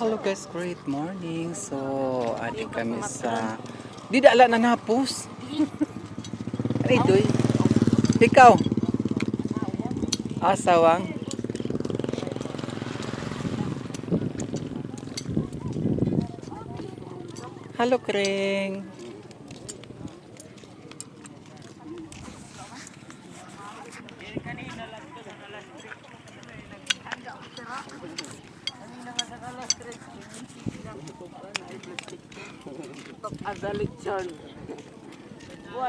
Hello guys, great morning. So, adik kami sa di dala na napos. Ay, doy. Ikaw. Asawang. Hello, Kring.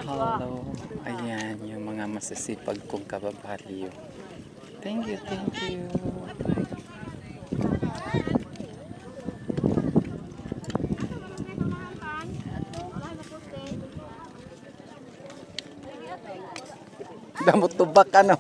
Hello. Ayan, yung mga masisipag kong kababalyo. Thank you, thank you. Damot tubak ano.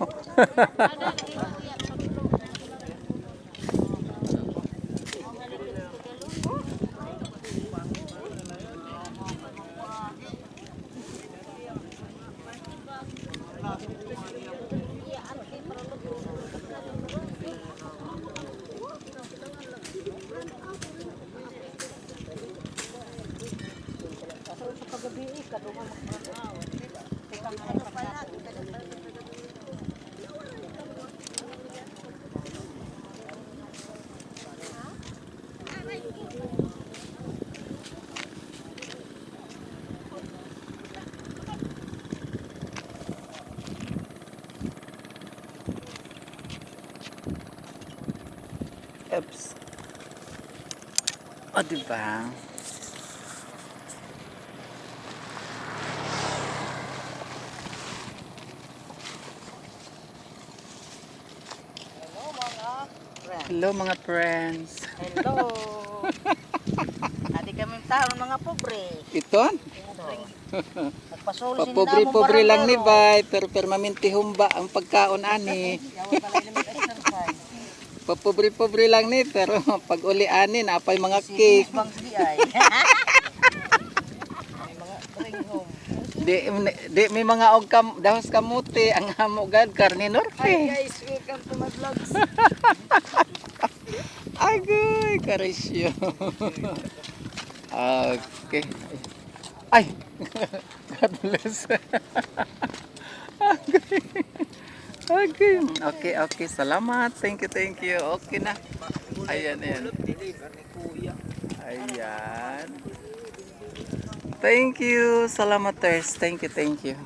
Oops. O, diba? Hello mga friends. Hello. Adi kami taon mga pobre. Iton? Papobre-pobre lang ni Bay, pero permanente humba ang pagkaon ani. Papobre-pobre lang ni, pero pag uli ani napay mga cake. Di may mga og dahos kamuti ang hamo gad karne norte. Hi guys, welcome to my vlogs. Agoy, karesyo. Okay. Ay. God bless. Okay. Okay, okay. Salamat. Thank you, thank you. Okay na. Ayan, ayan. Ayan. Thank you. Salamat, Ters. Thank you, thank you.